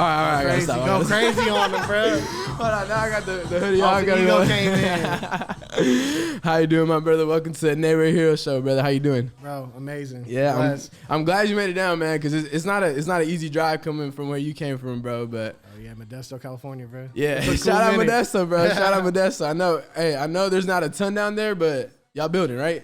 right. Crazy. Go crazy on them, bro. Hold on, now I got the hoodie on. The ego came in. How you doing, my brother? Welcome to the Neighborhood Hero Show, brother. How you doing? Bro, amazing. Yeah, I'm glad you made it down, man, because it's not an easy drive coming from where you came from, bro. But yeah, Modesto, California, bro. Yeah, shout out Modesto, bro. Shout out Modesto. I know there's not a ton down there, but y'all building, right?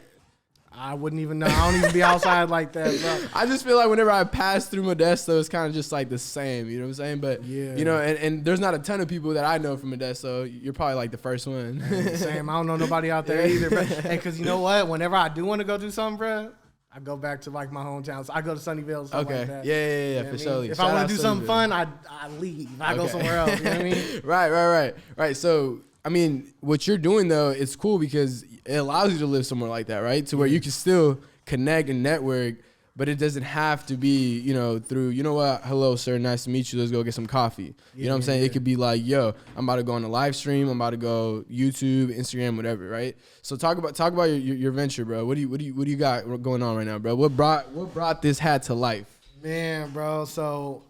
I wouldn't even know. I don't even be outside like that, bro. I just feel like whenever I pass through Modesto, it's kind of just like the same. You know what I'm saying? But, yeah. you know, and there's not a ton of people that I know from Modesto. You're probably like the first one. Same. I don't know nobody out there either, bro. Hey, because you know what? Whenever I do want to go do something, bro, I go back to like my hometown. So I go to Sunnyvale, something like that. Yeah, for sure. If I want to do something fun, I leave. I go somewhere else. You know what I mean? Right. So, I mean, what you're doing, though, it's cool because it allows you to live somewhere like that, right? To where you can still connect and network, but it doesn't have to be, you know, through, you know what, hello, sir, nice to meet you, let's go get some coffee. You know what I'm saying? It could be like, yo, I'm about to go on a live stream, I'm about to go YouTube, Instagram, whatever, right? So talk about your venture, bro. What do you got going on right now, bro? What brought this hat to life? Man, bro, so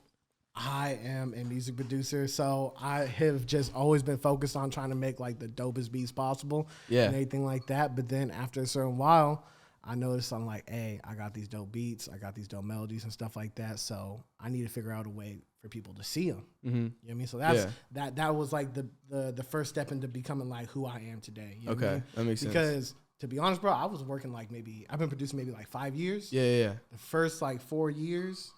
I am a music producer, so I have just always been focused on trying to make like the dopest beats possible and anything like that. But then after a certain while, I noticed I'm like, hey, I got these dope beats, I got these dope melodies and stuff like that. So I need to figure out a way for people to see them. Mm-hmm. You know what I mean? So that was like the first step into becoming like who I am today. You know what I mean? That makes sense. Because to be honest, bro, I was working like I've been producing maybe like 5 years. Yeah. The first like 4 years,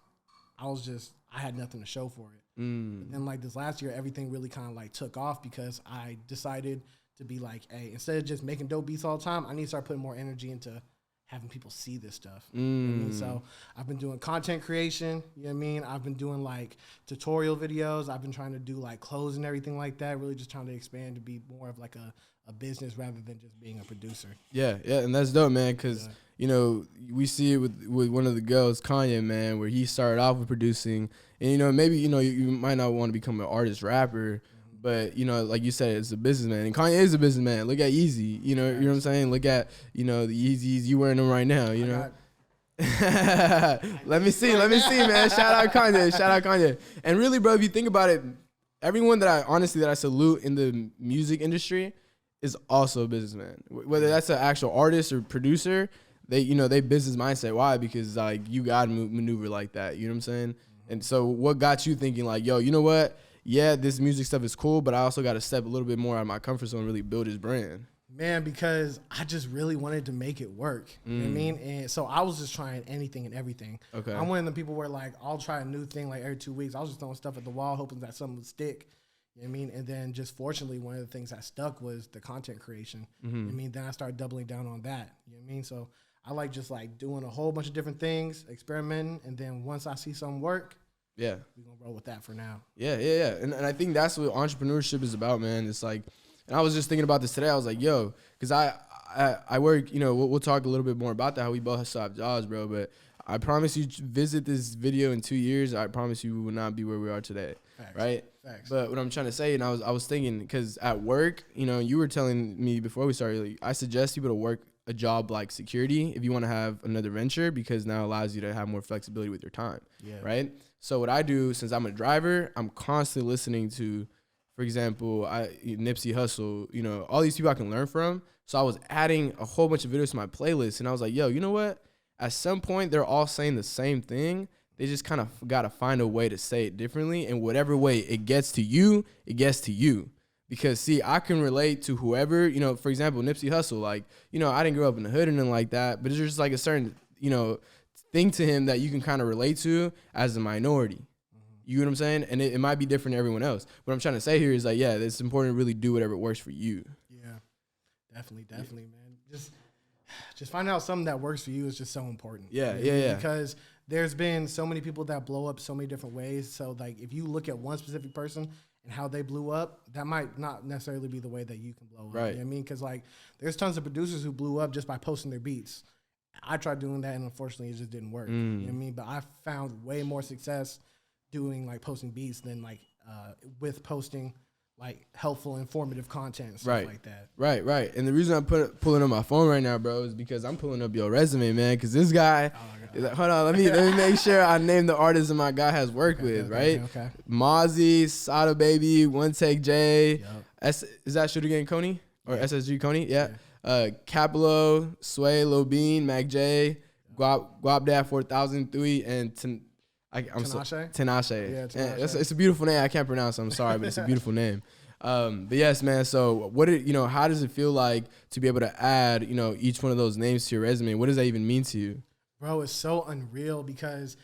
I had nothing to show for it. But then like this last year, everything really kind of like took off because I decided to be like, hey, instead of just making dope beats all the time, I need to start putting more energy into having people see this stuff. You know what I mean? So I've been doing content creation, you know what I mean? I've been doing like tutorial videos. I've been trying to do like clothes and everything like that, really just trying to expand to be more of like a business rather than just being a producer. Yeah, and that's dope, man, because, you know, we see it with one of the girls, Kanye, man, where he started off with producing, and, you know, maybe, you know, you might not want to become an artist rapper, but, you know, like you said, it's a businessman. And Kanye is a businessman. Look at Yeezy. You know what I'm saying? Look at, you know, the Yeezys. You wearing them right now, you know? Let me see, man. Shout out Kanye. And really, bro, if you think about it, everyone that I salute in the music industry is also a businessman. Whether that's an actual artist or producer, they business mindset. Why? Because, like, you got to maneuver like that. You know what I'm saying? Mm-hmm. And so what got you thinking, like, yo, you know what? Yeah, this music stuff is cool, but I also got to step a little bit more out of my comfort zone and really build his brand. Man, because I just really wanted to make it work. You know what I mean? And so I was just trying anything and everything. Okay. I'm one of the people where, like, I'll try a new thing, like, every 2 weeks. I was just throwing stuff at the wall, hoping that something would stick. You know what I mean? And then just fortunately, one of the things that stuck was the content creation. You know what I mean? Then I started doubling down on that. You know what I mean? So I like just, like, doing a whole bunch of different things, experimenting, and then once I see something work, we're going to roll with that for now. Yeah. And I think that's what entrepreneurship is about, man. It's like, and I was just thinking about this today. I was like, yo, because I work, you know, we'll talk a little bit more about that, how we both still have jobs, bro. But I promise you, visit this video in 2 years, I promise you we will not be where we are today. Facts. Right? Facts. But what I'm trying to say, and I was thinking, because at work, you know, you were telling me before we started, like, I suggest people to work a job like security if you want to have another venture, because now it allows you to have more flexibility with your time. Right? So what I do, since I'm a driver, I'm constantly listening to, for example, Nipsey Hussle, you know, all these people I can learn from. So I was adding a whole bunch of videos to my playlist, and I was like, yo, you know what? At some point, they're all saying the same thing. They just kind of got to find a way to say it differently. And whatever way it gets to you, it gets to you. Because, see, I can relate to whoever, you know, for example, Nipsey Hussle. Like, you know, I didn't grow up in the hood or anything like that, but it's just like a certain, you know, thing to him that you can kind of relate to as a minority. You know what I'm saying? And it might be different to everyone else. What I'm trying to say here is, like, yeah, it's important to really do whatever works for you. Yeah, definitely, man. Just finding out something that works for you is just so important. Yeah. Because there's been so many people that blow up so many different ways. So, like, if you look at one specific person and how they blew up, that might not necessarily be the way that you can blow up. Right. You know what I mean? Because, like, there's tons of producers who blew up just by posting their beats. I tried doing that, and unfortunately, it just didn't work. You know what I mean? But I found way more success doing, like, posting beats than, like, with posting like helpful, informative content and stuff like that. Right. And the reason I'm pulling up my phone right now, bro, is because I'm pulling up your resume, man. Because this guy, hold on, let me make sure I name the artists that my guy has worked with, right? Okay. Mozzie, Sada Baby, One Take J, is that Shooter Gang Coney or SSG Coney? Yeah. Capelo, Sway, Lil Bean, Mac J, Guap Dad 4003, and Tinashe. Yeah, Tinashe. It's a beautiful name. I can't pronounce it. I'm sorry, but it's a beautiful name. But yes, man. So how does it feel like to be able to add, each one of those names to your resume? What does that even mean to you? Bro, it's so unreal because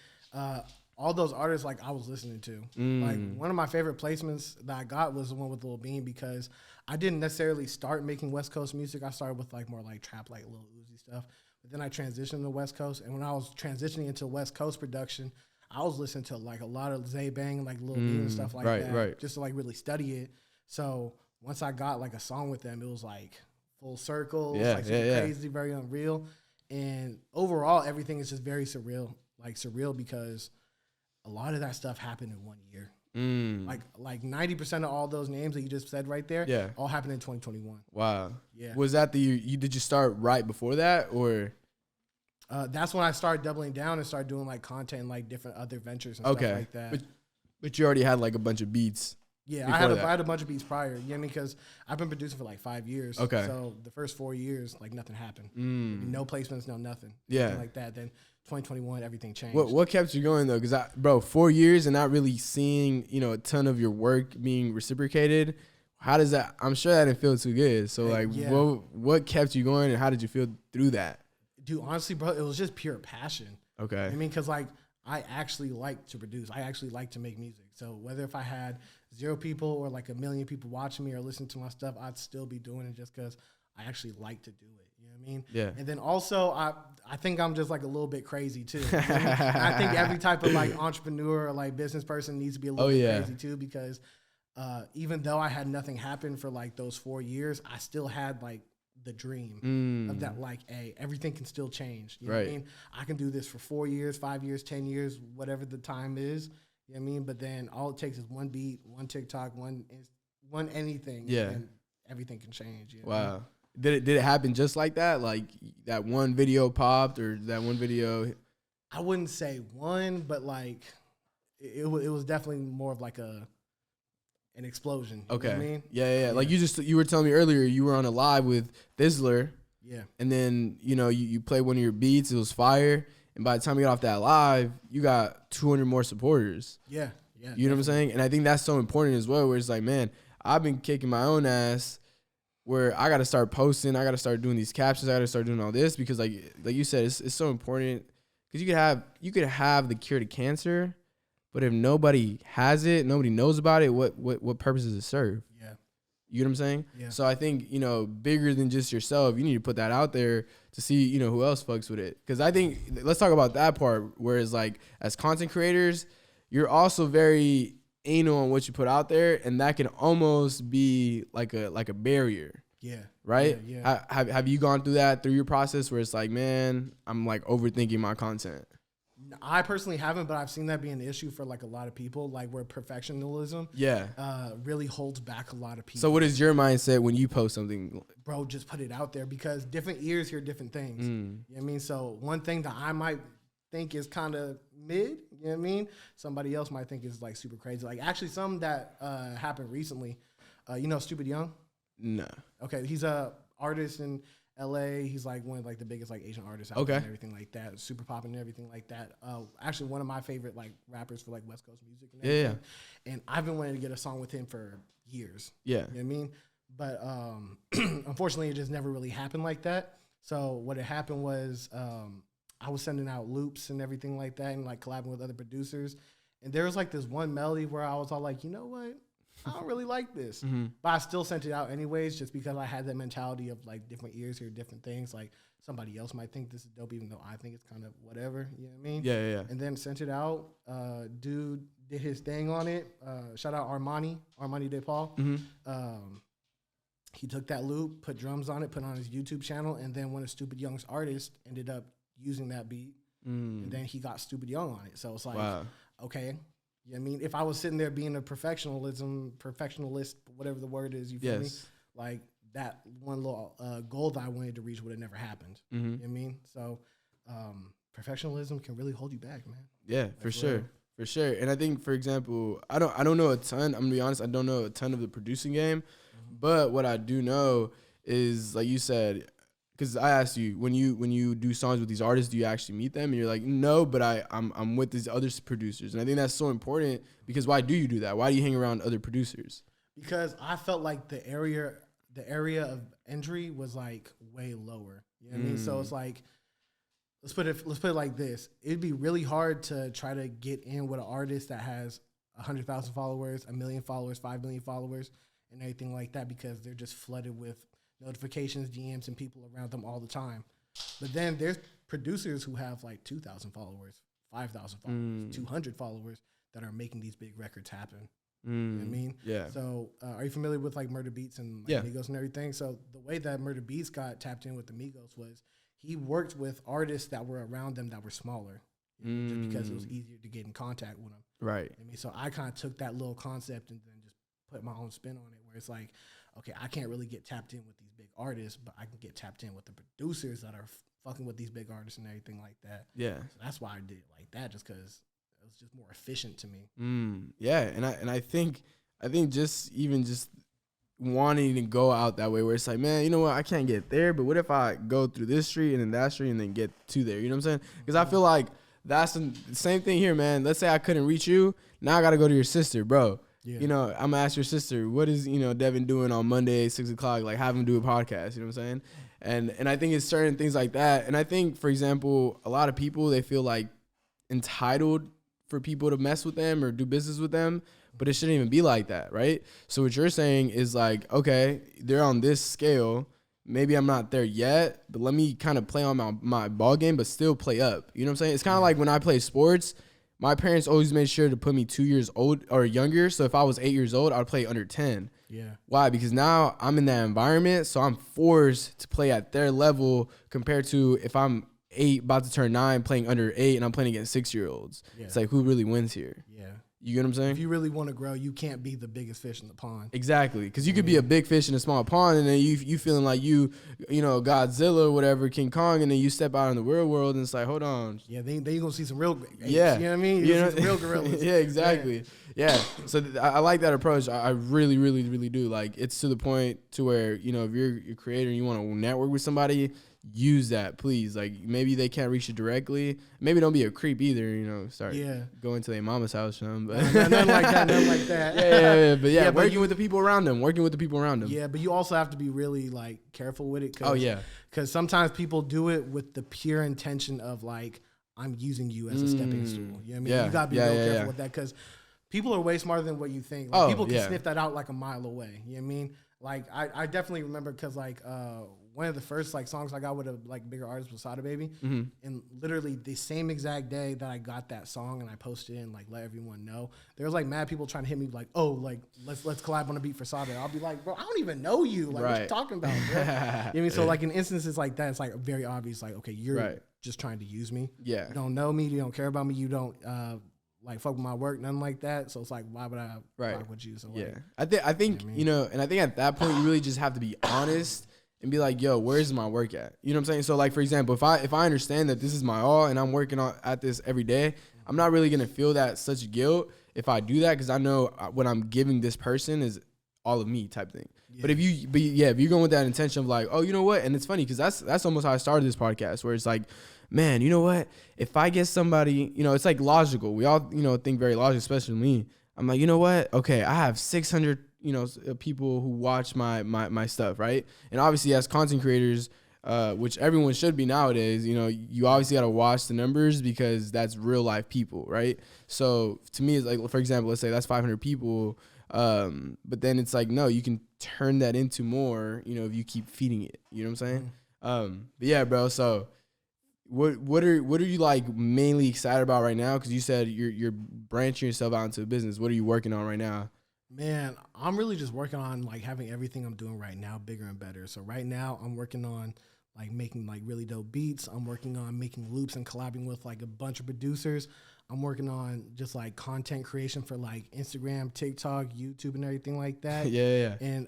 all those artists like I was listening to. Like one of my favorite placements that I got was the one with Lil Bean because I didn't necessarily start making West Coast music. I started with like more like trap, like Lil Uzi stuff. But then I transitioned to West Coast. And when I was transitioning into West Coast production, I was listening to like a lot of Zay Bang, like Lil Bean and stuff like that, just to like really study it. So once I got like a song with them, it was like full circle, crazy, very unreal. And overall, everything is just very surreal because a lot of that stuff happened in 1 year. Like 90% of all those names that you just said right there, all happened in 2021. Wow. Yeah. Was that did you start right before that or? That's when I started doubling down and started doing like content and like different other ventures and stuff like that. But you already had like a bunch of beats. Yeah, I had a bunch of beats prior. You know what I mean? Because I've been producing for like 5 years. Okay. So the first 4 years, like nothing happened. No placements, no nothing. Nothing like that. Then 2021, everything changed. What kept you going though? Because 4 years and not really seeing a ton of your work being reciprocated. How does that? I'm sure that didn't feel too good. So what kept you going and how did you feel through that? Dude, honestly, bro, it was just pure passion. Okay. I mean, because like I actually like to produce. I actually like to make music. So whether if I had 0 people or like 1 million people watching me or listening to my stuff, I'd still be doing it just because I actually like to do it. You know what I mean? Yeah. And then also, I think I'm just like a little bit crazy too. You know what I mean? I think every type of like entrepreneur or like business person needs to be a little bit crazy too because even though I had nothing happen for like those 4 years, I still had like the dream of that, like, hey, everything can still change. You know what I mean? I can do this for 4 years, 5 years, 10 years, whatever the time is. You know what I mean? But then all it takes is one beat, one TikTok, one anything. Yeah. And everything can change. You know wow. I mean? Did it happen just like that? Like that one video popped or that one video? I wouldn't say one, but like it was definitely more of like an explosion. You know what I mean? Yeah. Like you were telling me earlier, you were on a live with Thizzler. Yeah. And then, you played one of your beats. It was fire. And by the time you got off that live, you got 200 more supporters. Yeah. You know what I'm saying? And I think that's so important as well, where it's like, man, I've been kicking my own ass where I got to start posting. I got to start doing these captions. I got to start doing all this because like you said, it's so important because you could have the cure to cancer, but if nobody has it, nobody knows about it, what purpose does it serve? Yeah. You know what I'm saying? Yeah. So I think, bigger than just yourself, you need to put that out there to see, who else fucks with it. Because I think, let's talk about that part, whereas like as content creators, you're also very anal on what you put out there, and that can almost be like a barrier. Yeah. Right? Yeah. Have you gone through that through your process where it's like, man, I'm like overthinking my content? I personally haven't, but I've seen that be an issue for like a lot of people, like where perfectionism really holds back a lot of people. So what is your mindset when you post something? Bro, just put it out there because different ears hear different things. You know what I mean? So one thing that I might think is kind of mid, you know what I mean? Somebody else might think is like super crazy. Like actually some that happened recently, Stupid Young? No. Okay, he's a artist in LA. He's like one of like the biggest like Asian artists out there and everything like that. Super popping and everything like that. Actually one of my favorite like rappers for like West Coast music and everything. Yeah. And I've been wanting to get a song with him for years. Yeah. You know what I mean? But unfortunately it just never really happened like that. So what had happened was I was sending out loops and everything like that and like collabing with other producers. And there was like this one melody where I was all like, you know what? I don't really like this. But I still sent it out anyways just because I had that mentality of like different ears hear different things. Like somebody else might think this is dope even though I think it's kind of whatever. You know what I mean? Yeah. And then sent it out. Dude did his thing on it. Shout out Armani DePaul. He took that loop, put drums on it, put it on his YouTube channel, and then one of Stupid Young's artists ended up using that beat. And then he got Stupid Young on it. So it's like, okay. You You know what I mean? If I was sitting there being a perfectionalist, whatever the word is, you feel me? Like that one little goal that I wanted to reach would have never happened. You know what I mean? So perfectionism can really hold you back, man. Yeah, like for sure. For sure. And I think, for example, I don't know a ton. I'm gonna be honest, I don't know a ton of the producing game. But what I do know is, like you said, because I asked you, when you do songs with these artists, do you actually meet them? And you're like, no, but I'm with these other producers. And I think that's so important, because why do you do that? Why do you hang around other producers? Because I felt like the area of entry was like way lower. You know what I mean? So it's like, let's put it like this. It'd be really hard to try to get in with an artist that has 100,000 followers, 1 million followers, 5 million followers, and everything like that, because they're just flooded with notifications, DMs, and people around them all the time. But then there's producers who have like 2,000 followers, 5,000 followers, 200 followers that are making these big records happen. You know what I mean? Yeah. So are you familiar with like Murder Beats and like Migos and everything? So the way that Murder Beats got tapped in with the Migos was he worked with artists that were around them that were smaller, just because it was easier to get in contact with them. Right. You know what I mean? So I kind of took that little concept and then just put my own spin on it, where it's like, okay, I can't really get tapped in with these big artists, but I can get tapped in with the producers that are fucking with these big artists and everything like that. Yeah. So that's why I did it like that, just because it was just more efficient to me. Yeah, and I think just wanting to go out that way, where it's like, man, you know what, I can't get there, but what if I go through this street and then that street and then get to there? You know what I'm saying? Because I feel like that's the same thing here, man. Let's say I couldn't reach you, now I got to go to your sister, bro. Yeah. You know, I'm gonna ask your sister, what is, Devin doing on Monday, 6:00? Like, have him do a podcast. You know what I'm saying? And I think it's certain things like that. And I think, for example, a lot of people, they feel like entitled for people to mess with them or do business with them, but it shouldn't even be like that, right? So what you're saying is like, okay, they're on this scale. Maybe I'm not there yet, but let me kind of play on my ball game, but still play up. You know what I'm saying? It's kind of like when I play sports. My parents always made sure to put me 2 years old or younger. So if I was 8 years old, I'd play under 10. Yeah. Why? Because now I'm in that environment, so I'm forced to play at their level compared to if I'm 8, about to turn 9, playing under 8, and I'm playing against 6-year-olds. Yeah. It's like, who really wins here? Yeah. You get what I'm saying? If you really want to grow, you can't be the biggest fish in the pond. Exactly. Because you could be a big fish in a small pond, and then you feeling like you Godzilla or whatever, King Kong, and then you step out in the real world, and it's like, hold on. Yeah, then you're going to see some real apes, yeah. You know what I mean? You're going to see some real gorillas. Yeah, exactly. Yeah. So I like that approach. I really, really, really do. Like, it's to the point to where, if you're a creator and you want to network with somebody, use that, please. Like, maybe they can't reach you directly. Maybe don't be a creep either, start going to their mama's house or something. But nothing like that. Yeah. But working with the people around them. Yeah, but you also have to be really, like, careful with it. Oh, yeah. Because sometimes people do it with the pure intention of, like, I'm using you as a stepping stool. You know what I mean? Yeah. You got to be real careful with that, because people are way smarter than what you think. Like, people can sniff that out like a mile away. You know what I mean? Like, I definitely remember, because, like, one of the first like songs I got with a like bigger artist was Sada Baby, and literally the same exact day that I got that song and I posted it and like let everyone know, there was like mad people trying to hit me like, oh, like let's collab on a beat for Sada. I'll be like, bro, I don't even know you. Like, what you talking about, bro? You know what I mean? So like in instances like that, it's like very obvious. Like, okay, you're just trying to use me. Yeah, you don't know me. You don't care about me. You don't like fuck with my work, nothing like that. So it's like, why would I rock with you? So like, I think and I think at that point you really just have to be honest and be like, yo, where's my work at? You know what I'm saying? So like, for example, if I understand that this is my all and I'm working at this every day, I'm not really gonna feel that such guilt if I do that, because I know what I'm giving this person is all of me type thing. Yeah. But if you're going with that intention of like, oh, you know what? And it's funny because that's almost how I started this podcast, where it's like, man, you know what? If I get somebody, it's like logical. We all, think very logical, especially me. I'm like, you know what? Okay, I have 600, people who watch my stuff, right? And obviously as content creators, which everyone should be nowadays, you obviously got to watch the numbers because that's real life people, right? So to me, it's like, for example, let's say that's 500 people. But then it's like, no, you can turn that into more, if you keep feeding it, you know what I'm saying? But yeah, bro. So what are you like mainly excited about right now? Cause you said you're branching yourself out into a business. What are you working on right now? Man, I'm really just working on like having everything I'm doing right now bigger and better. So right now I'm working on like making like really dope beats. I'm working on making loops and collabing with like a bunch of producers. I'm working on just like content creation for like Instagram, TikTok, YouTube, and everything like that. Yeah. And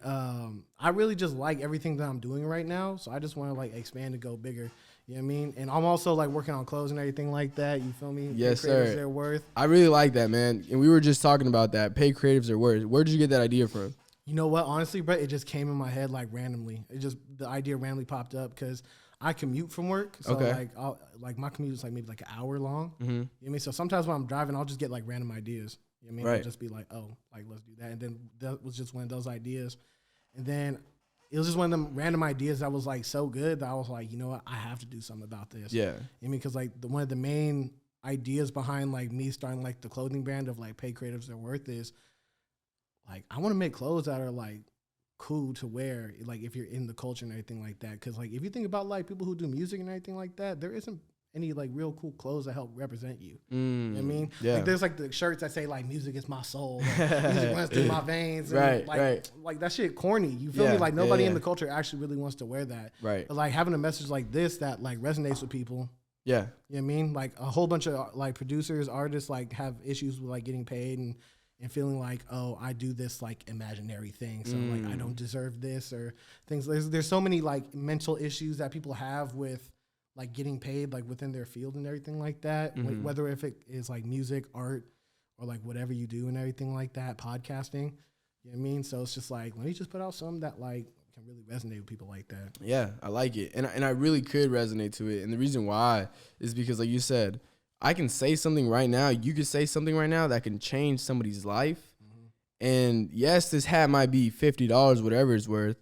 I really just like everything that I'm doing right now. So I just want to like expand and go bigger. You know what I mean? And I'm also like working on clothes and everything like that. You feel me? Yes, Pay creatives sir. their worth. I really like that, man. And we were just talking about that. Pay creatives their worth. Where did you get that idea from? You know what? Honestly, bro, it just came in my head like randomly. The idea randomly popped up because I commute from work. So like my commute is like maybe like an hour long. You know what I mean? So sometimes when I'm driving, I'll just get like random ideas. You know what I mean? Right. I'll just be like, oh, like let's do that. And then that was just one of those ideas. And then it was just one of them random ideas that was like so good that I was like, you know what? I have to do something about this. Yeah. You know what I mean? Because like one of the main ideas behind like me starting like the clothing brand of like Pay Creatives Their Worth is like, I want to make clothes that are like cool to wear, like if you're in the culture and everything like that. Because like if you think about like people who do music and everything like that, there isn't any like real cool clothes that help represent you. You know what I mean? Yeah. Like there's like the shirts that say like music is my soul, like, music runs through my veins. And Right. Like that shit corny. You feel me? Like nobody in the culture actually really wants to wear that. Right. But like having a message like this that like resonates with people. Yeah. You know what I mean? Like a whole bunch of like producers, artists like have issues with like getting paid and feeling like, oh, I do this like imaginary thing, so like I don't deserve this or things. There's so many like mental issues that people have with like getting paid like within their field and everything like that. Whether if it is like music, art, or like whatever you do and everything like that, podcasting. You know what I mean? So it's just like, let me just put out something that like can really resonate with people like that. Yeah, I like it, and I really could resonate to it. And the reason why is because, like you said, I can say something right now. You could say something right now that can change somebody's life. And yes, this hat might be $50, whatever it's worth.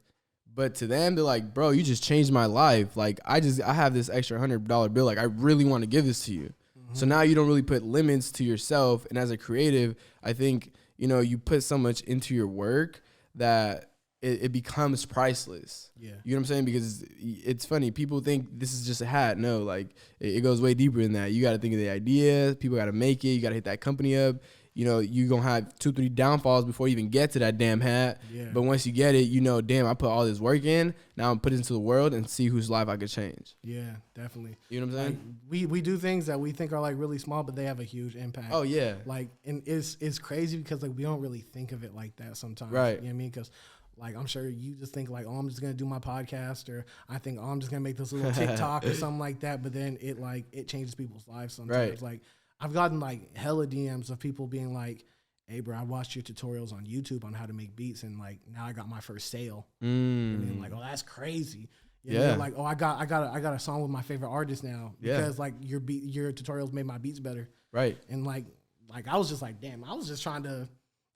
But to them, they're like, bro, you just changed my life. Like, I have this extra $100 bill. Like, I really want to give this to you. So now you don't really put limits to yourself. And as a creative, I think, you know, you put so much into your work that it becomes priceless. Yeah. You know what I'm saying? Because it's funny. People think this is just a hat. No, like it goes way deeper than that. You got to think of the idea. People got to make it. You got to hit that company up. You know, you're going to have 2-3 downfalls before you even get to that damn hat. Yeah. But once you get it, you know, damn, I put all this work in. Now I'm put it into the world and see whose life I could change. Yeah, definitely. You know what I'm saying? Like, we do things that we think are like really small, but they have a huge impact. Oh, yeah. Like, and it's crazy because like we don't really think of it like that sometimes. Right. You know what I mean? Because like, I'm sure you just think like, oh, I'm just going to do my podcast, or I think, oh, I'm just going to make this little TikTok or something like that. But then it changes people's lives sometimes. Right. Like I've gotten like hella DMs of people being like, hey, bro, I watched your tutorials on YouTube on how to make beats, and like now I got my first sale. And then like, oh, that's crazy. You know, like, oh, I got a song with my favorite artist now because like your tutorials made my beats better. Right. And like I was just like, damn, I was just trying to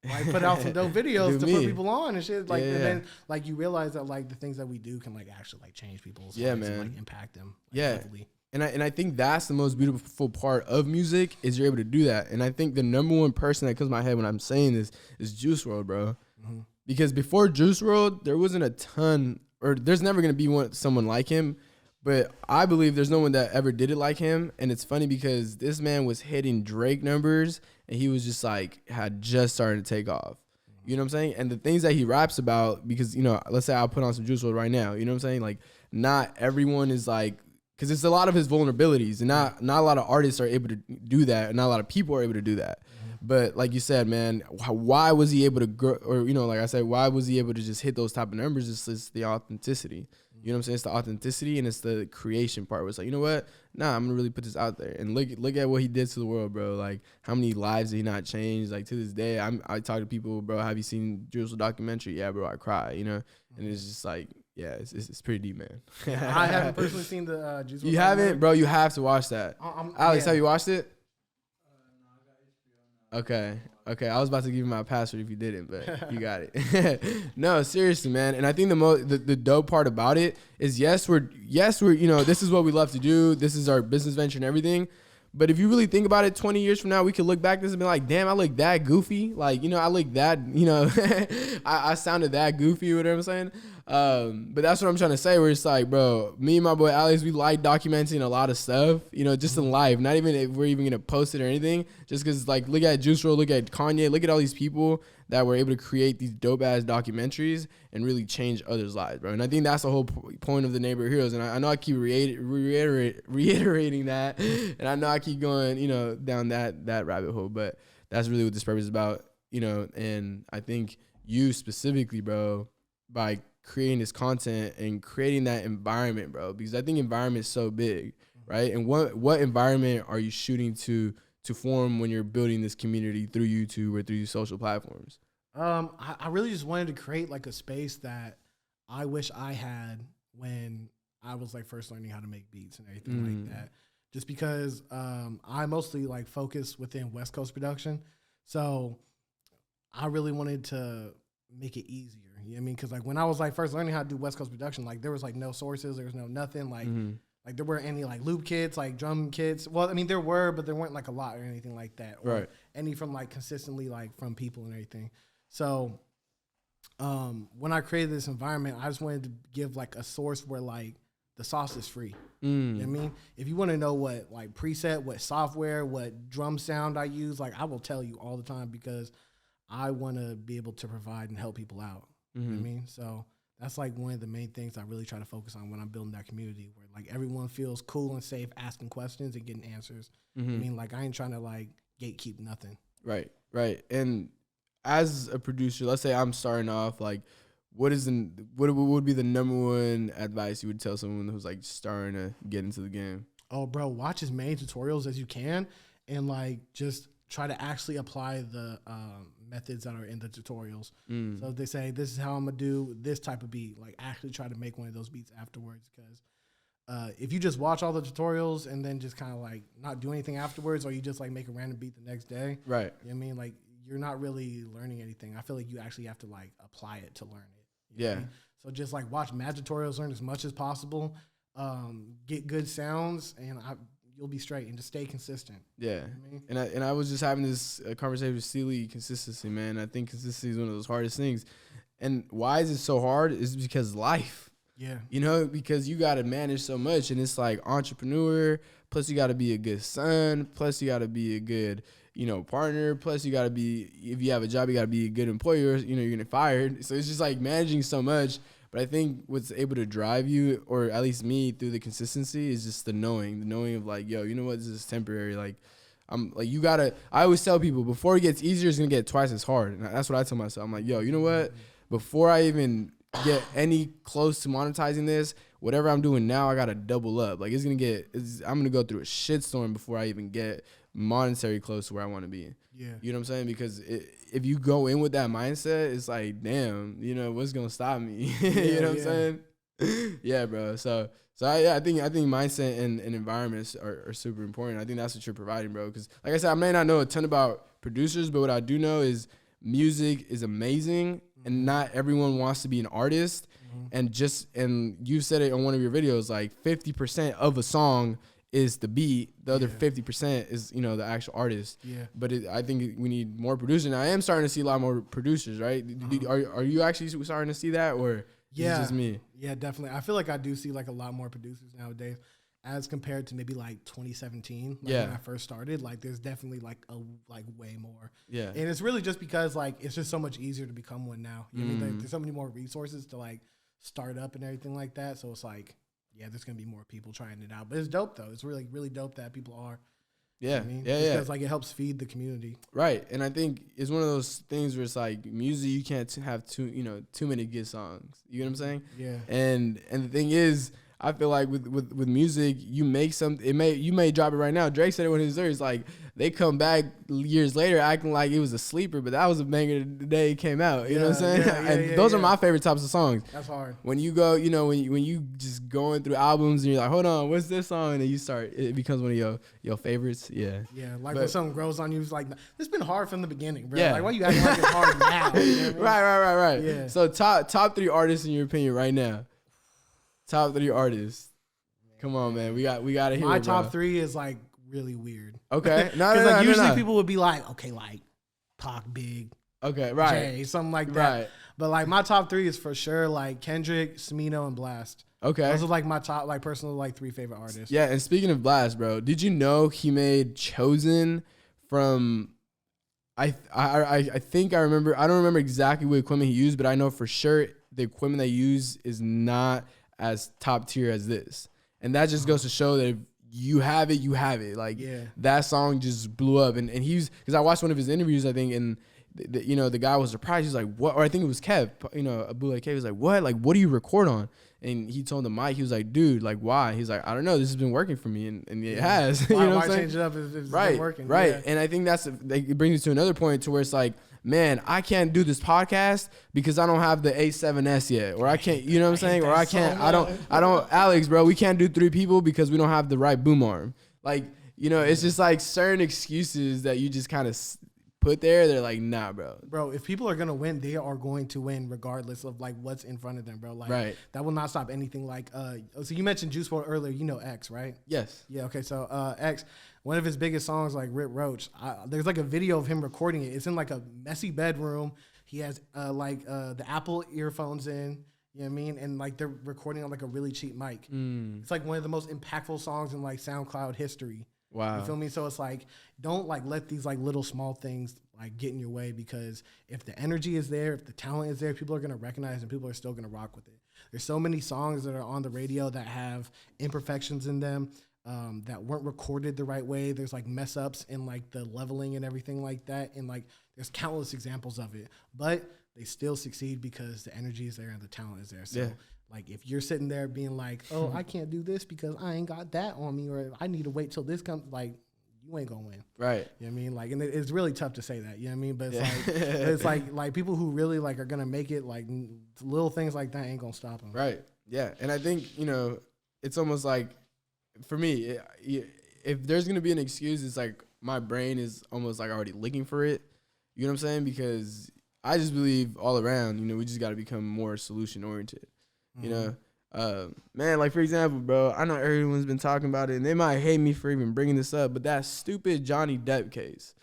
like put out some dope videos to put people on and shit. Like, and then like you realize that like the things that we do can like actually like change people's lives and like impact them. Like, heavily. And I think that's the most beautiful part of music is you're able to do that. And I think the number one person that comes to my head when I'm saying this is Juice WRLD, bro. Because before Juice WRLD, there wasn't a ton, or there's never going to be someone like him. But I believe there's no one that ever did it like him. And it's funny because this man was hitting Drake numbers and he was just like, had just started to take off. You know what I'm saying? And the things that he raps about, because, you know, let's say I'll put on some Juice WRLD right now. You know what I'm saying? Like, not everyone is like, because it's a lot of his vulnerabilities, and not a lot of artists are able to do that, and not a lot of people are able to do that. But like you said, man, why was he able to grow, or, you know, like I said, why was he able to just hit those type of numbers? It's the authenticity. You know what I'm saying? It's the authenticity and it's the creation part where it's like, you know what? Nah, I'm gonna really put this out there. And look at what he did to the world, bro. Like, how many lives did he not change? Like, to this day, I talk to people, bro, have you seen Juice WRLD documentary? Yeah, bro, I cry, you know? And it's just like, yeah, it's pretty deep, man. I haven't personally seen the Juice WRLD. You haven't? Bro, you have to watch that. Alex, have you watched it? No, I got HBO now. Okay. I was about to give you my password if you didn't, but you got it. No, seriously, man. And I think the dope part about it is yes, we're you know, this is what we love to do. This is our business venture and everything. But if you really think about it, 20 years from now, we could look back at this and be like, damn, I look that goofy. Like, you know, I look that, you know, I sounded that goofy, whatever I'm saying. But that's what I'm trying to say, where it's like, bro, me and my boy Alex, we like documenting a lot of stuff, you know, just in life. Not even if we're even going to post it or anything. Just because, like, look at Juice WRLD, look at Kanye, look at all these people that were able to create these dope ass documentaries and really change others' lives, bro. And I think that's the whole point of the Neighborhood Heroes. And I know I keep reiterating that, and I know I keep going, you know, down that rabbit hole, but that's really what this purpose is about, you know. And I think you specifically, bro, by creating this content and creating that environment, bro, because I think environment is so big, right? And what environment are you shooting to form when you're building this community through YouTube or through these social platforms? I really just wanted to create like a space that I wish I had when I was like first learning how to make beats and everything like that. Just because I mostly like focus within West Coast production. So I really wanted to make it easier. You know what I mean? Because like when I was like first learning how to do West Coast production, like there was like no sources, there was no nothing. Like like there weren't any like loop kits, like drum kits. Well, I mean there were, but there weren't like a lot or anything like that. Or any from like consistently like from people and everything. So when I created this environment, I just wanted to give like a source where like the sauce is free. You know what I mean? If you want to know what like preset, what software, what drum sound I use, like I will tell you all the time because I want to be able to provide and help people out. You know what I mean? So that's like one of the main things I really try to focus on when I'm building that community where like everyone feels cool and safe asking questions and getting answers. I mean, like I ain't trying to like gatekeep nothing. Right. And as a producer, let's say I'm starting off, like what would be the number one advice you would tell someone who's like starting to get into the game? Oh, bro, watch as many tutorials as you can and like just try to actually apply the methods that are in the tutorials. So if they say, this is how I'm going to do this type of beat, like actually try to make one of those beats afterwards. Because if you just watch all the tutorials and then just kind of like not do anything afterwards, or you just like make a random beat the next day, right? You know what I mean? Like you're not really learning anything. I feel like you actually have to like apply it to learn it. You know what I mean? So just like watch mad tutorials, learn as much as possible, get good sounds, and you'll be straight and just stay consistent. Yeah. You know what I mean? And I was just having this conversation with Steely, consistency, man. I think consistency is one of those hardest things. And why is it so hard? Is because life. Yeah. You know, because you got to manage so much, and it's like entrepreneur, plus you got to be a good son, plus you got to be a good, you know, partner, plus you got to be, if you have a job, you got to be a good employer, you know, you're going to get fired. So it's just like managing so much. But I think what's able to drive you, or at least me, through the consistency is just the knowing of like, yo, you know what, this is temporary. Like, I'm like, you gotta, I always tell people before it gets easier, it's gonna get twice as hard. And that's what I tell myself. I'm like, yo, you know what, before I even get any close to monetizing this, whatever I'm doing now, I gotta double up. Like I'm gonna go through a shitstorm before I even get monetary close to where I want to be. Yeah. You know what I'm saying? Because if you go in with that mindset, it's like, damn, you know, what's going to stop me? You know what I'm saying? Yeah, bro. So I think mindset and environments are super important. I think that's what you're providing, bro. Because like I said, I may not know a ton about producers, but what I do know is music is amazing, and not everyone wants to be an artist. And you said it on one of your videos, like 50% of a song is the beat, the other 50% is, you know, the actual artist. Yeah. But I think we need more producers. And I am starting to see a lot more producers, right? Are you actually starting to see that, or is it just me? Yeah, definitely. I feel like I do see like a lot more producers nowadays as compared to maybe like 2017, when I first started. Like there's definitely like way more. Yeah. And it's really just because like it's just so much easier to become one now. You know what I mean? There's so many more resources to like start up and everything like that. So it's like, yeah, there's going to be more people trying it out. But it's dope, though. It's really, really dope that people are. Yeah. You know what I mean? Because, like, it helps feed the community. Right. And I think it's one of those things where it's like music, you can't have too many good songs. You know what I'm saying? Yeah. And the thing is, I feel like with music, you make you may drop it right now. Drake said it when he was there. He's like, they come back years later acting like it was a sleeper, but that was a banger the day it came out. You know what I'm saying? Those are my favorite types of songs. That's hard. When you go, you know, when you just going through albums and you're like, hold on, what's this song? And you start, it becomes one of your favorites. Yeah. Yeah. Like when something grows on you, it's like, it's been hard from the beginning, bro. Yeah. Like, why you acting like it's hard now? You know what I mean? Right. Yeah. So top 3 artists in your opinion right now. Top 3 artists. Come on, man. We got to hear my it, top 3 is like really weird. Okay. No, usually people would be like, okay, like Pac, Big. Okay, right. Jay, something like that. Right. But like my top 3 is for sure like Kendrick, Smino, and Blast. Okay. Those are like my top, like personal, like 3 favorite artists. Yeah, and speaking of Blast, bro, did you know he made Chosen from I think I remember. I don't remember exactly what equipment he used, but I know for sure the equipment they use is not as top tier as this. And that just goes to show that if you have it, you have it. Like that song just blew up. And he's, because I watched one of his interviews, I think, and the guy was surprised. He's like, what? Or I think it was Kev, Abu Kev was like, what? Like, what do you record on? And he told the mic, he was like, dude, like, why? He's like, I don't know. This has been working for me. And it has. Why, you know why change it up if it's been working? Right. Yeah. And I think it brings us to another point to where it's like, man, I can't do this podcast because I don't have the A7S yet. Or I can't, you know what I'm saying? Or I can't, I don't, Alex, bro, we can't do 3 people because we don't have the right boom arm. Like, it's just like certain excuses that you just kind of put there. They're like, nah, bro. Bro, if people are going to win, they are going to win regardless of like what's in front of them, bro. Like that will not stop anything. Like, so you mentioned Juice WRLD earlier, X, right? Yes. Yeah. Okay. So, X, one of his biggest songs, like Rip Roach, there's like a video of him recording it. It's in like a messy bedroom. He has the Apple earphones in, you know what I mean? And like they're recording on like a really cheap mic. It's like one of the most impactful songs in like SoundCloud history. Wow. You feel me? So it's like, don't like let these like little small things like get in your way, because if the energy is there, if the talent is there, people are going to recognize and people are still going to rock with it. There's so many songs that are on the radio that have imperfections in them, that weren't recorded the right way. There's like mess ups in like the leveling and everything like that. And like, there's countless examples of it, but they still succeed because the energy is there and the talent is there. So like, if you're sitting there being like, oh, I can't do this because I ain't got that on me, or I need to wait till this comes, like, you ain't gonna win. Right. You know what I mean? Like, and it's really tough to say that, you know what I mean? But it's like people who really like are gonna make it, like little things like that ain't gonna stop them. Right. Yeah. And I think, it's almost like, for me, if there's going to be an excuse, it's like my brain is almost like already looking for it. You know what I'm saying? Because I just believe all around, we just got to become more solution-oriented. Man, like, for example, bro, I know everyone's been talking about it, and they might hate me for even bringing this up, but that stupid Johnny Depp case.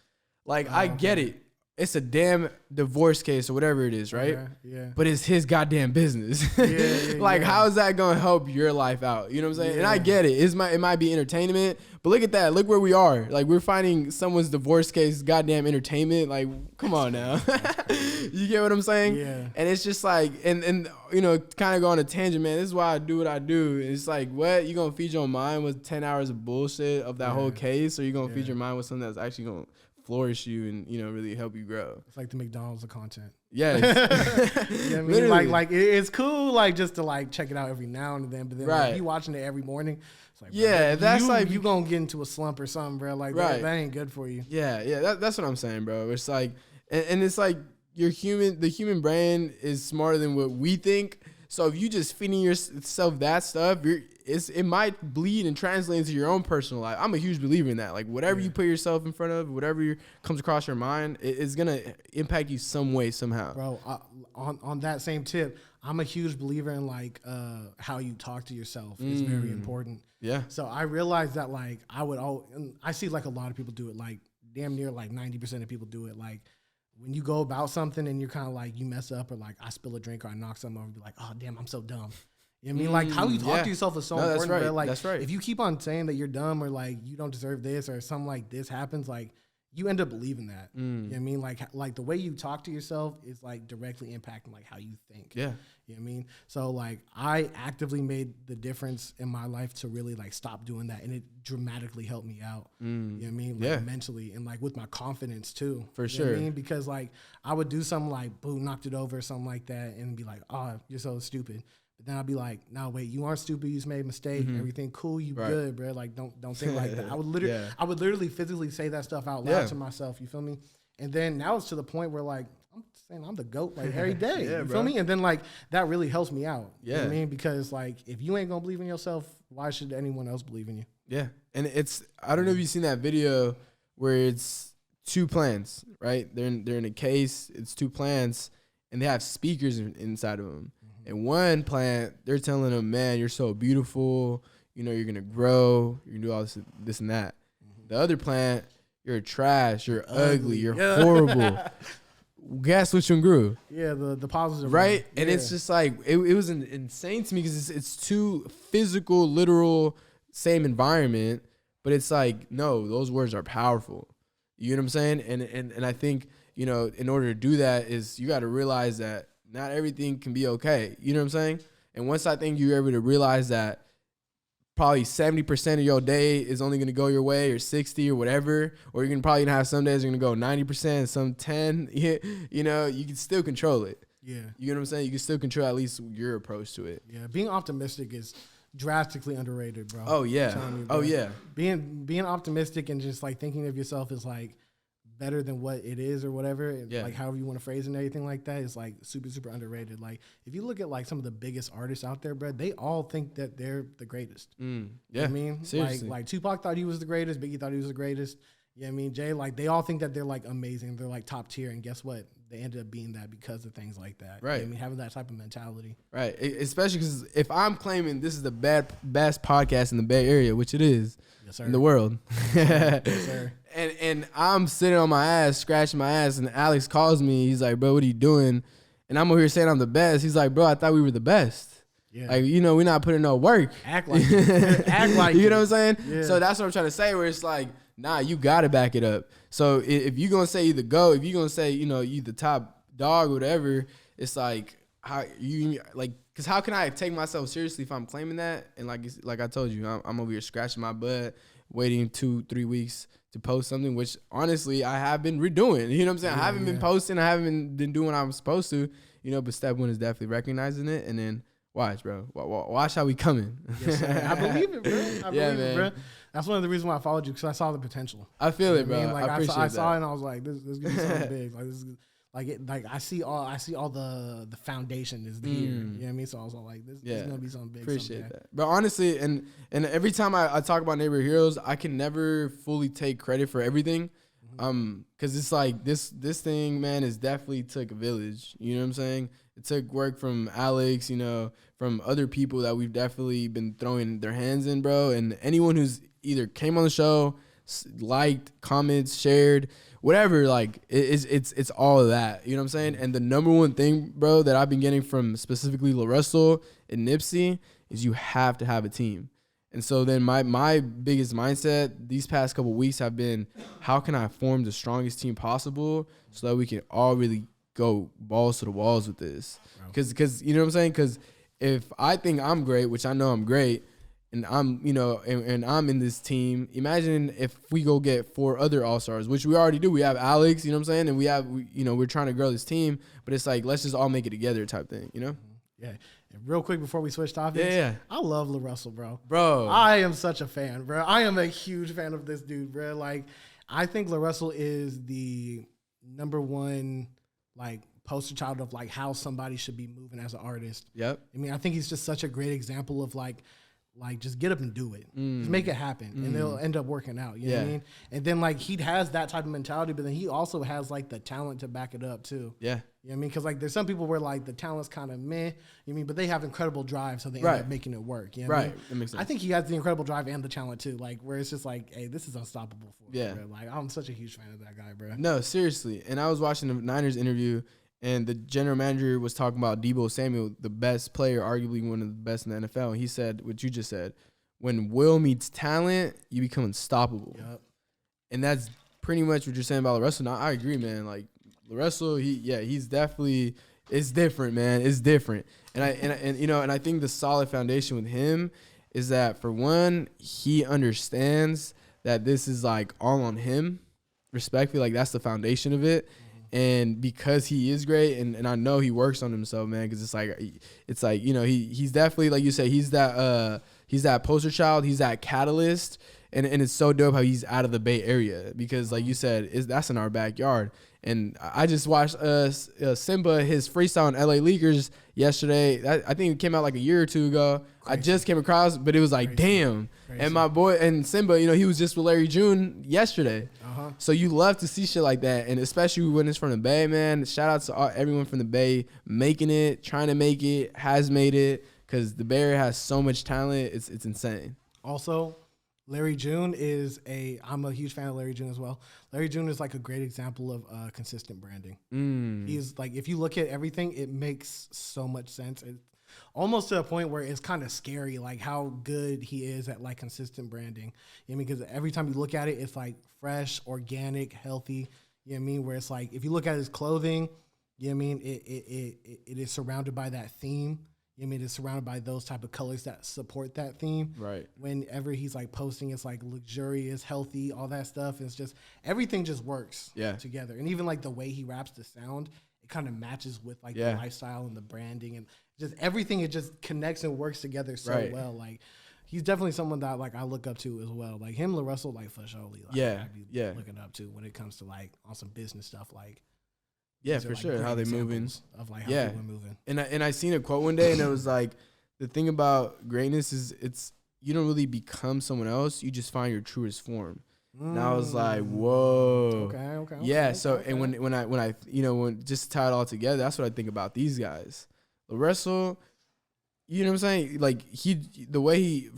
Like, I get it. It's a damn divorce case or whatever it is, right? Yeah. But it's his goddamn business. How is that going to help your life out? You know what I'm saying? And I get it. It might be entertainment, but look at that. Look where we are. Like, we're finding someone's divorce case goddamn entertainment. Like, come on now. You get what I'm saying? Yeah. And it's just like, and kind of go on a tangent, man. This is why I do what I do. It's like, what? You going to feed your mind with 10 hours of bullshit of that whole case? Or you going to feed your mind with something that's actually going to flourish you and really help you grow? It's like the McDonald's of content. Yes. You know what I mean? Like it's cool, like, just to like check it out every now and then, but then like, you watching it every morning, it's like, bro, that's like you gonna get into a slump or something, bro. Like that ain't good for you. That's what I'm saying, bro. It's like, and it's like the human brain is smarter than what we think. So if you just feeding yourself that stuff, it might bleed and translate into your own personal life. I'm a huge believer in that. Like, whatever you put yourself in front of, whatever comes across your mind, it's gonna impact you some way, somehow. Bro, on that same tip, I'm a huge believer in like how you talk to yourself is very important. Yeah. So I realized that like I see like a lot of people do it. Like damn near like 90% of people do it. Like, when you go about something and you're kind of like, you mess up, or like I spill a drink or I knock something over and be like, oh, damn, I'm so dumb. You know what I mean? Like, how you talk to yourself is so important. That's right. Bro. Like, that's right. If you keep on saying that you're dumb or like you don't deserve this or something like this happens, like you end up believing that. You know what I mean? Like the way you talk to yourself is like directly impacting like how you think. Yeah. You know what I mean? So like I actively made the difference in my life to really like stop doing that, and it dramatically helped me out. You know what I mean? Like mentally and like with my confidence too. For you sure. know what I mean? Because like I would do something like, boom, knocked it over or something like that, and be like, oh, you're so stupid. But then I'd be like, no, wait, you aren't stupid. You just made a mistake. Everything cool. You good, bro. Like, don't think like that. I would literally physically say that stuff out loud to myself. You feel me? And then now it's to the point where like, I'm saying I'm the GOAT like every day. You feel me? And then like, that really helps me out. You know what I mean? Because like, if you ain't gonna believe in yourself, why should anyone else believe in you? Yeah. And I don't know if you've seen that video where it's 2 plants, right? They're in a case. It's 2 plants and they have speakers inside of them. And one plant, they're telling them, man, you're so beautiful. You're going to grow. You're going to do all this and that. The other plant, you're trash. You're ugly. You're horrible. Guess which one grew? Yeah, the positive. Right? One. And it's just like, it was insane to me because it's 2 physical, literal, same environment. But it's like, no, those words are powerful. You know what I'm saying? And I think, you know, in order to do that is you got to realize that not everything can be okay. You know what I'm saying? And once I think you're able to realize that probably 70% of your day is only going to go your way, or 60 or whatever, or you're going to probably have some days you're going to go 90%, some 10, you know, you can still control it. Yeah. You know what I'm saying? You can still control at least your approach to it. Yeah. Being optimistic is drastically underrated, bro. Oh, yeah. You, bro. Oh, yeah. Being optimistic and just like thinking of yourself as like better than what it is or whatever, like however you want to phrase it and everything like that, is like super, super underrated. Like if you look at like some of the biggest artists out there, bro, they all think that they're the greatest. Yeah. You know I mean? Seriously. Like Tupac thought he was the greatest, Biggie thought he was the greatest. You know what I mean? Jay, like they all think that they're like amazing. They're like top tier. And guess what? They ended up being that because of things like that. Right. You know I mean, having that type of mentality. Right. Especially because if I'm claiming this is the best podcast in the Bay Area, which it is, yes, sir. in the world. Yes, sir. And I'm sitting on my ass, scratching my ass, and Alex calls me. He's like, bro, what are you doing? And I'm over here saying I'm the best. He's like, bro, I thought we were the best. Yeah. Like, you know, we're not putting no work. Act like it. Act like you know what I'm saying? Yeah. So that's what I'm trying to say, where it's like, nah, you got to back it up. So if you're going to say you the GOAT, if you're going to say, you know, you the top dog or whatever, it's like, how you, like, because how can I take myself seriously if I'm claiming that? And like I told you, I'm over here scratching my butt, waiting 2-3 weeks to post something, which honestly I have been redoing. You know what I'm saying? I haven't been posting. I haven't been doing what I'm supposed to, you know, but step one is definitely recognizing it. And then watch, bro. Watch how we coming. Yes, sir. I believe it, bro. I believe it, bro. That's one of the reasons why I followed you, because I saw the potential. I feel it, bro. I mean? Like, I appreciate I that. saw it and I was like, this is gonna be something big. Like this is like I see all the foundation is here. You know what I mean? So I was all like, this is gonna be something big. Appreciate that. But honestly, and every time I talk about Neighborhood Heroes, I can never fully take credit for everything. Cause it's like this thing, man, is definitely took a village. You know what I'm saying? It took work from Alex, you know, from other people that we've definitely been throwing their hands in, bro. And anyone who's either came on the show, liked, comments, shared, whatever, like it's all of that. You know what I'm saying? And the number one thing, bro, that I've been getting from specifically LaRussell and Nipsey is you have to have a team. And so then my biggest mindset these past couple weeks have been, how can I form the strongest team possible so that we can all really go balls to the walls with this? Because you know what I'm saying? Because if I think I'm great, which I know I'm great, and I'm, you know, and I'm in this team, imagine if we go get 4 other all-stars, which we already do. We have Alex, you know what I'm saying? And we're trying to grow this team, but it's like, let's just all make it together type thing, you know? Yeah. And real quick before we switch topics, I love LaRussell, bro. Bro. I am such a fan, bro. I am a huge fan of this dude, bro. Like, I think LaRussell is the number one, like, poster child of, like, how somebody should be moving as an artist. Yep. I mean, I think he's just such a great example of, like just get up and do it. Just make it happen. And it'll end up working out. You know what I mean? And then, like, he has that type of mentality, but then he also has, like, the talent to back it up, too. Yeah. You know what I mean? Because, like, there's some people where, like, the talent's kind of meh, you mean, but they have incredible drive, so they end up making it work. You know what I mean? That makes sense. I think he has the incredible drive and the talent, too, like, where it's just like, hey, this is unstoppable for me, bro. Like, I'm such a huge fan of that guy, bro. No, seriously. And I was watching the Niners interview, and the general manager was talking about Deebo Samuel, the best player, arguably one of the best in the NFL. And he said what you just said. When will meets talent, you become unstoppable. Yep. And that's pretty much what you're saying about LaRussell. Now, I agree, man. Like, LaRussell, he's definitely, it's different, man. It's different. And you know, and I think the solid foundation with him is that, for one, he understands that this is, like, all on him. Respectfully, like, that's the foundation of it. And because he is great, and I know he works on himself, man, because it's like, you know, he's definitely, like you said, he's that poster child, he's that catalyst, and it's so dope how he's out of the Bay Area, because, like you said, that's in our backyard. And I just watched Simba, his freestyle in LA Leakers yesterday. I think it came out like a year or two ago. Crazy. I just came across, but it was like, damn. Crazy. And my boy, and Simba, you know, he was just with Larry June yesterday. So you love to see shit like that, and especially when it's from the Bay, man. Shout out to everyone from the Bay making it, trying to make it, has made it, because the Bay Area has so much talent. It's insane. Also, Larry June I'm a huge fan of Larry June as well. Larry June is like a great example of consistent branding. He's like, if you look at everything, it makes so much sense. almost to a point where it's kind of scary, like how good he is at like consistent branding. You know what I mean? Because every time you look at it, it's like fresh, organic, healthy. You know what I mean? Where it's like, if you look at his clothing, you know what I mean? It is surrounded by that theme. You know what I mean? It's surrounded by those type of colors that support that theme. Right. Whenever he's like posting, it's like luxurious, healthy, all that stuff. It's just, everything just works together. And even like the way he raps the sound, it kind of matches with like the lifestyle and the branding and just everything. It just connects and works together so well. Like, he's definitely someone that like I look up to as well. Like him, LaRussell, like for sure. Like, I'd be looking up to when it comes to like on some business stuff. Like, for like sure. How they moving. Of like how people are moving. And I seen a quote one day and it was like, the thing about greatness is you don't really become someone else. You just find your truest form. And I was like, whoa. Okay. Yeah. So, and when I just tie it all together, that's what I think about these guys. LaRussell, you know what I'm saying? Like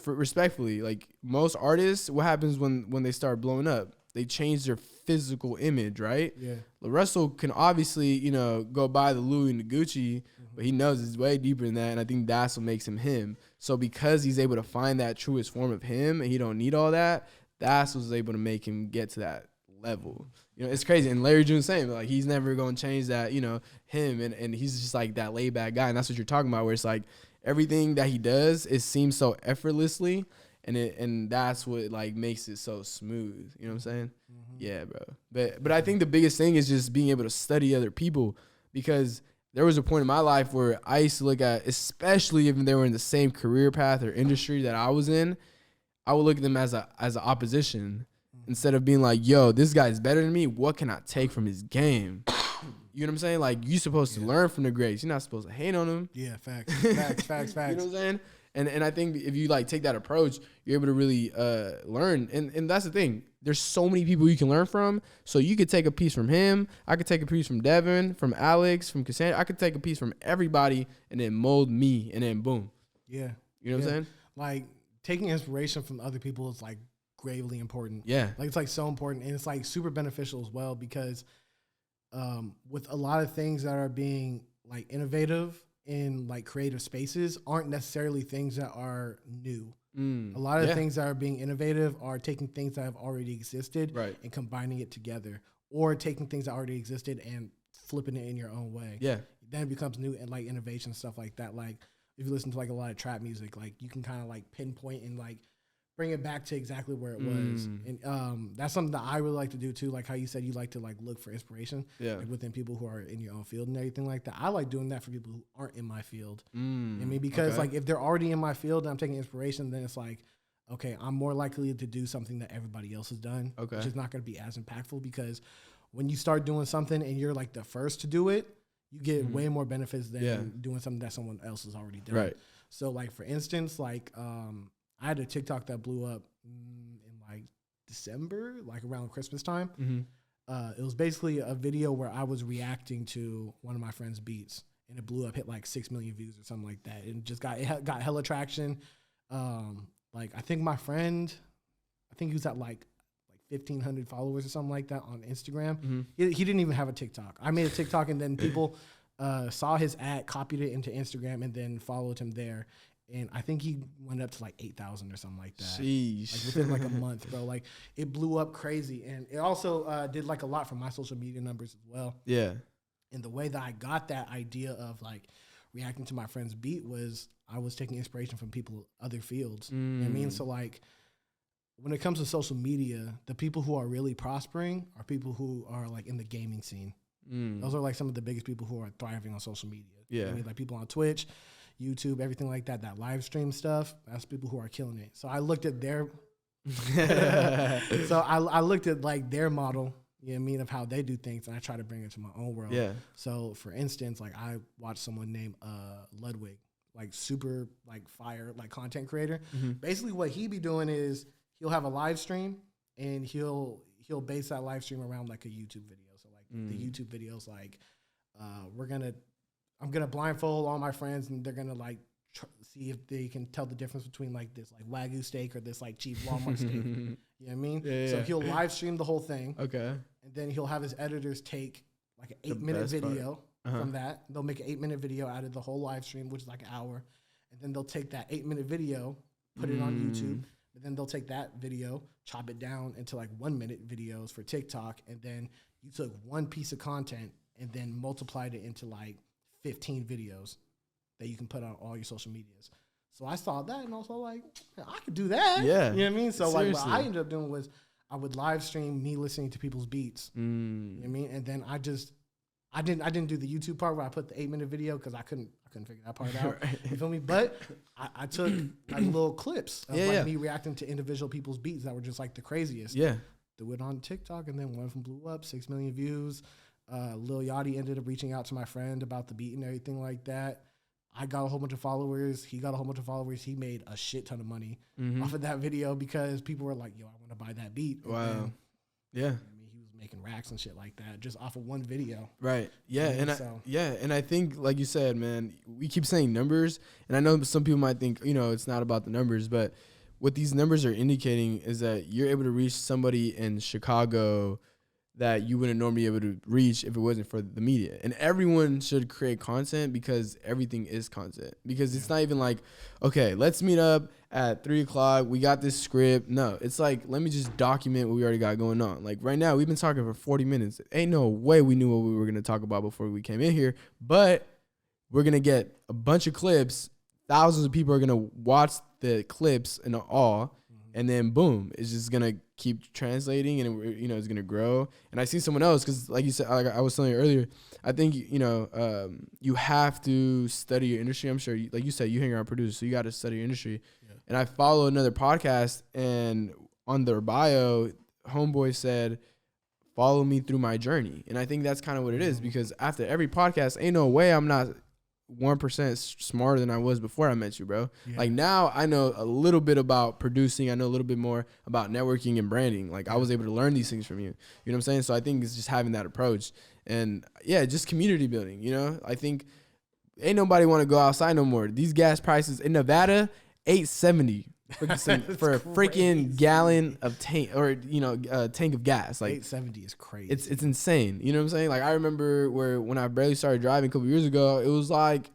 respectfully, like most artists, what happens when they start blowing up? They change their physical image, right? Yeah. LaRussell can obviously, go buy the Louis and the Gucci, but he knows it's way deeper than that, and I think that's what makes him him. So because he's able to find that truest form of him, and he don't need all that, that's what's able to make him get to that level. It's crazy. And Larry June's saying, like, he's never going to change that, him, and he's just like that laid back guy, and that's what you're talking about, where it's like everything that he does, it seems so effortlessly. And that's what like makes it so smooth. You know what I'm saying? Mm-hmm. Yeah, bro. But I think the biggest thing is just being able to study other people, because there was a point in my life where I used to look at, especially if they were in the same career path or industry that I was in, I would look at them as an opposition instead of being like, yo, this guy's better than me. What can I take from his game? You know what I'm saying? Like, you're supposed to learn from the greats. You're not supposed to hate on them. Yeah, facts. You know what I'm saying? And I think if you like take that approach, you're able to really learn. And that's the thing. There's so many people you can learn from. So you could take a piece from him. I could take a piece from Devin, from Alex, from Cassandra. I could take a piece from everybody and then mold me, and then boom. Yeah. You know what I'm saying? Like, taking inspiration from other people is like gravely important. Yeah. Like, it's like so important. And it's like super beneficial as well, because with a lot of things that are being like innovative in like creative spaces aren't necessarily things that are new. A lot of things that are being innovative are taking things that have already existed and combining it together, or taking things that already existed and flipping it in your own way. Yeah. Then it becomes new and like innovation, stuff like that. Like if you listen to like a lot of trap music, like you can kind of like pinpoint and like bring it back to exactly where it was. And that's something that I really like to do too. Like how you said you like to like look for inspiration like within people who are in your own field and everything like that. I like doing that for people who aren't in my field. I mean, because like if they're already in my field and I'm taking inspiration, then it's like, okay, I'm more likely to do something that everybody else has done, which is not going to be as impactful, because when you start doing something and you're like the first to do it, you get way more benefits than doing something that someone else has already done. Right. So like, for instance, like, I had a TikTok that blew up in like December, like around Christmas time. It was basically a video where I was reacting to one of my friend's beats, and it blew up, hit like 6 million views or something like that. And just got hella traction. Like I think my friend, he was at like 1,500 followers or something like that on Instagram. He didn't even have a TikTok. I made a TikTok, and then people saw his ad, copied it into Instagram, and then followed him there. And I think he went up to like 8,000 or something like that. Sheesh. Like within like a month, bro. Like it blew up crazy. And it also did like a lot for my social media numbers as well. Yeah. And the way that I got that idea of like reacting to my friend's beat was I was taking inspiration from people, other fields. You know what I mean? So like when it comes to social media, the people who are really prospering are people who are like in the gaming scene. Those are like some of the biggest people who are thriving on social media. Yeah. You know what I mean? Like people on Twitch, YouTube, everything like that, that live stream stuff, that's people who are killing it. So I looked at their I looked at like their model, you know what I mean, of how they do things, and I try to bring it to my own world. Yeah. So for instance, like I watched someone named Ludwig, like super like fire, like content creator. Basically what he be doing is he'll have a live stream, and he'll base that live stream around like a YouTube video. So like the YouTube videos, like I'm gonna blindfold all my friends, and they're gonna like see if they can tell the difference between like this like Wagyu steak or this like cheap Walmart steak. You know what I mean? Yeah, so he'll live stream the whole thing. Okay. And then he'll have his editors take like an 8-minute video from that. They'll make an 8-minute video out of the whole live stream, which is like an hour. And then they'll take that 8-minute video, put it on YouTube. And then they'll take that video, chop it down into like 1-minute videos for TikTok. And then you took one piece of content and then multiplied it into like 15 videos that you can put on all your social medias. So I saw that and also like, I could do that. Yeah. You know what I mean? So Seriously. like what I ended up doing was I would live stream me listening to people's beats. You know what I mean? And then I didn't do the YouTube part where I put the 8-minute video because I couldn't figure that part out. Right. You feel me? But I took like little clips of me reacting to individual people's beats that were just like the craziest. Yeah. Threw it on TikTok and then one of them blew up, 6 million views. Lil Yachty ended up reaching out to my friend about the beat and everything like that. I got a whole bunch of followers. He got a whole bunch of followers. He made a shit ton of money off of that video because people were like, yo, I want to buy that beat. And wow. Then, yeah. He was making racks and shit like that just off of one video. Right. Yeah. And I think, like you said, man, we keep saying numbers, and I know some people might think, it's not about the numbers, but what these numbers are indicating is that you're able to reach somebody in Chicago that you wouldn't normally be able to reach if it wasn't for the media. And everyone should create content because everything is content. Because it's not even like, okay, let's meet up at 3:00. We got this script. No, it's like, let me just document what we already got going on. Like right now, we've been talking for 40 minutes. Ain't no way we knew what we were going to talk about before we came in here. But we're going to get a bunch of clips. Thousands of people are going to watch the clips in awe. And then boom, it's just gonna keep translating, and it's gonna grow. And I see someone else because, like you said, like I was telling you earlier, I think you have to study your industry. I'm sure, like you said, you hang around producers, so you got to study your industry. Yeah. And I follow another podcast, and on their bio, homeboy said, "Follow me through my journey." And I think that's kind of what it is, because after every podcast, ain't no way I'm not 1% smarter than I was before I met you, bro. Yeah. Like now I know a little bit about producing. I know a little bit more about networking and branding. Like I was able to learn these things from you. You know what I'm saying? So I think it's just having that approach, and just community building. I think ain't nobody want to go outside no more. These gas prices in Nevada, $8.70 for a freaking gallon of tank, or tank of gas. Like $8.70 is crazy. It's insane. You know what I'm saying? Like I remember when I barely started driving a couple years ago, it was like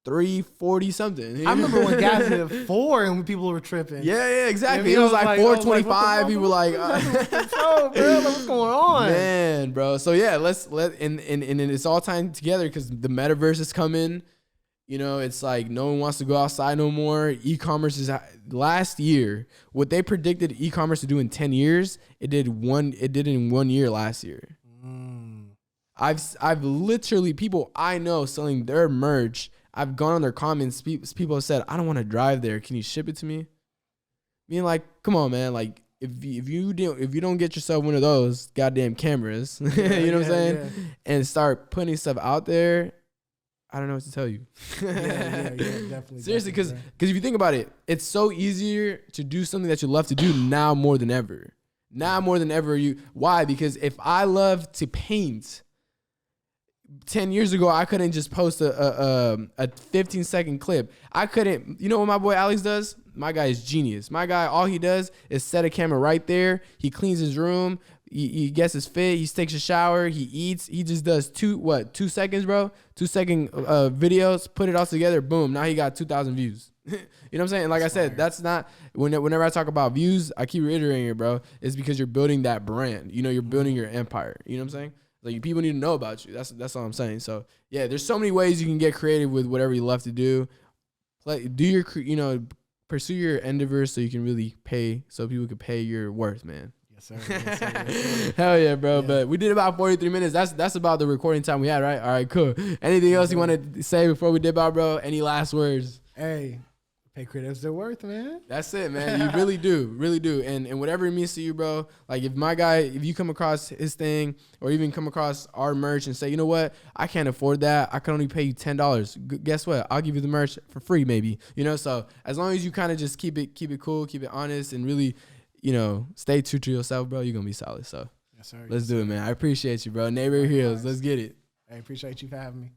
$3.40 something. I remember when gas was at $4 and when people were tripping. Yeah, exactly. It was like $4.25. People were like, bro, what's going on? Man, bro. So yeah, and it's all tying together because the metaverse is coming. It's like no one wants to go outside no more. E-commerce is last year. What they predicted e-commerce to do in 10 years, it did in 1 year last year. I've literally people I know selling their merch. I've gone on their comments. People have said, "I don't want to drive there. Can you ship it to me?" Being like, come on, man. Like if you don't get yourself one of those goddamn cameras, you know what I'm saying, and start putting stuff out there. I don't know what to tell you. yeah, definitely. Seriously, because if you think about it, it's so easier to do something that you love to do now more than ever. Now more than ever. Why? Because if I love to paint, 10 years ago, I couldn't just post a 15-second clip. I couldn't. You know what my boy Alex does? My guy is genius. My guy, all he does is set a camera right there. He cleans his room. He gets his fit. He takes a shower. He eats. He just does 2 seconds, bro? 2-second videos. Put it all together. Boom. Now he got 2,000 views. You know what I'm saying? Like I said, that's not whenever I talk about views, I keep reiterating it, bro. It's because you're building that brand. You're building your empire. You know what I'm saying? Like people need to know about you. That's all I'm saying. So yeah, there's so many ways you can get creative with whatever you love to do. Pursue your endeavors so you can really pay, so people can pay your worth, man. Yes, sir. Yes, sir. Yes, sir. Hell yeah, bro. Yeah. But we did about 43 minutes. That's about the recording time we had, right? All right, cool. Anything else you want to say before we dip out, bro? Any last words? Hey, pay creatives their worth, man. That's it, man. You really do. And whatever it means to you, bro. Like if you come across his thing or even come across our merch and say, you know what, I can't afford that. I can only pay you $10. Guess what? I'll give you the merch for free, maybe. So as long as you kind of just keep it cool, keep it honest, and really, stay true to yourself, bro, you're gonna be solid. So yes, sir. Let's do it, man. I appreciate you, bro. Neighbor Heroes. Let's get it. I appreciate you for having me.